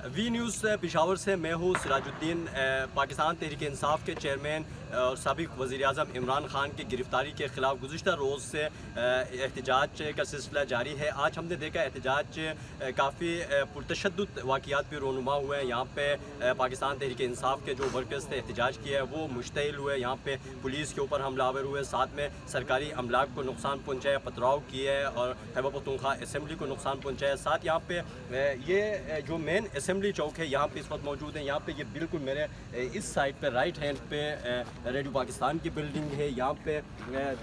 V news Peshawar से मैं हूँ सिराजुद्दीन। पाकिस्तान तहरीक इंसाफ के चेयरमैन और साबिक़ वज़ीर-ए-आज़म इमरान ख़ान की गिरफ़्तारी के ख़िलाफ़ गुज़िश्ता रोज़ से एहतजाज का सिलसिला जारी है। आज हमने देखा एहतजाज काफ़ी पुरतशद्दुद वाक़ियात पे रोनुमा हुए हैं। यहाँ पे पाकिस्तान तहरीक इंसाफ के जो वर्कर्स थे एहतजाज किया है वो मुश्तइल हुए। यहाँ पे पुलिस के ऊपर हमलावर हुए, साथ में सरकारी अमलाक को नुकसान पहुँचाया, पथराव किए और खैबर पख्तूनख्वा असम्बली को नुकसान पहुँचाया। साथ यहाँ पे ये जो मेन असम्बली चौक है यहाँ पे इस वक्त मौजूद है। यहाँ पे ये बिल्कुल मेरे इस साइड पे राइट हैंड पे रेडियो पाकिस्तान की बिल्डिंग है। यहाँ पे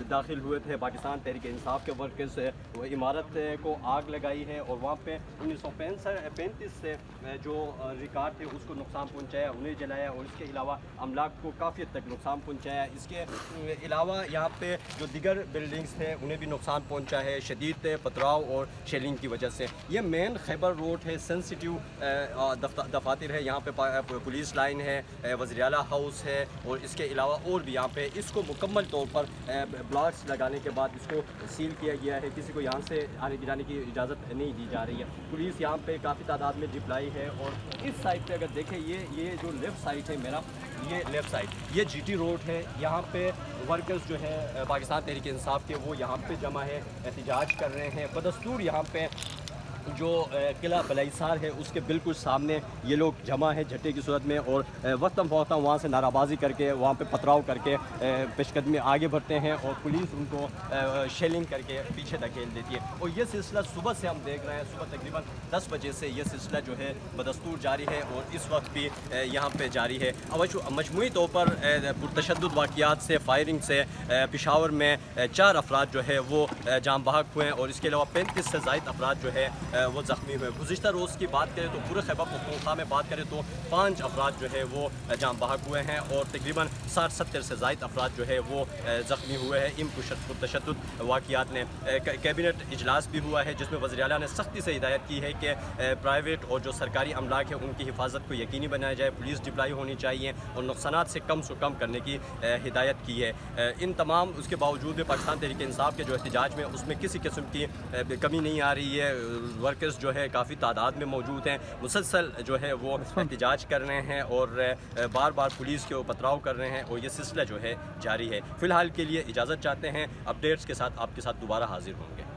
दाखिल हुए थे पाकिस्तान तहरीक इंसाफ के वर्कर्स, वो इमारत को आग लगाई है और वहाँ पे 1935 से जो रिकॉर्ड थे उसको नुकसान पहुँचाया, उन्हें जलाया और इसके अलावा अमलाक को काफ़ी हद तक नुकसान पहुँचाया। इसके अलावा यहाँ पे जो दिगर बिल्डिंग्स थे उन्हें भी नुकसान पहुँचा है शदीद पथराव और शेलिंग की वजह से। ये मेन खैबर रोड है, सेंसिटिव दफातर है। यहाँ पे पुलिस लाइन है, वज़ीर आला हाउस है और इसके अलावा और भी यहाँ पे इसको मुकम्मल तौर पर ब्लॉक्स लगाने के बाद इसको सील किया गया है। किसी को यहाँ से आने जाने की इजाज़त नहीं दी जा रही है। पुलिस यहाँ पे काफ़ी तादाद में डिप्लाई है और इस साइड पे अगर देखें ये जो लेफ़्ट साइड है मेरा, ये लेफ़्ट साइड ये जीटी रोड है। यहाँ पे वर्कर्स जो है पाकिस्तान तहरीक इंसाफ के वो यहाँ पे जमा है, एहतजाज कर रहे हैं। बदस्तूर यहाँ पे जो किला बलईसार है उसके बिल्कुल सामने ये लोग जमा है झट्टे की सूरत में और वक्तम फ़ौक़्ता वहाँ से नाराबाजी करके वहाँ पे पथराव करके पेशकदमी आगे बढ़ते हैं और पुलिस उनको शेलिंग करके पीछे धकेल देती है। और ये सिलसिला सुबह से हम देख रहे हैं, सुबह तकरीबन 10 बजे से ये सिलसिला जो है बदस्तूर जारी है और इस वक्त भी यहाँ पे जारी है। मजमूई तौर पर पुरतशद्दुद वाक़ियात से, फायरिंग से पेशावर में 4 अफराद जो है वो जाम बहक हुए हैं और इसके अलावा 35 से ज़ायद अफराद जो है वो ज़ख्मी हुए। गुज़िश्ता रोज़ की बात करें तो पूरे खैबर पख्तूनख्वा में बात करें तो 5 अफराद जो है वो जाम बहक हुए हैं और तकरीबन 60-70 से ज़ायद अफराद जो है वो ज़ख्मी हुए हैं इन पुरतशद्दुद वाक़ियात ने। कैबिनेट इजलास भी हुआ है जिसमें वज़ीर आला ने सख्ती से हिदायत की है कि प्राइवेट और जो सरकारी अमलाक है उनकी हिफाजत को यकीनी बनाया जाए, पुलिस डिप्लाई होनी चाहिए और नुकसानात से कम करने की हिदायत की है। इन तमाम उसके बावजूद भी पाकिस्तान तहरीक इंसाफ के जो एहतजाज में उसमें किसी किस्म की कमी नहीं आ रही है। वर्कर्स जो है काफ़ी तादाद में मौजूद हैं, मुसलसल जो है वो एहतजाज कर रहे हैं और बार बार पुलिस के पथराव कर रहे हैं और ये सिलसिला जो है जारी है। फ़िलहाल के लिए इजाज़त चाहते हैं, अपडेट्स के साथ आपके साथ दोबारा हाजिर होंगे।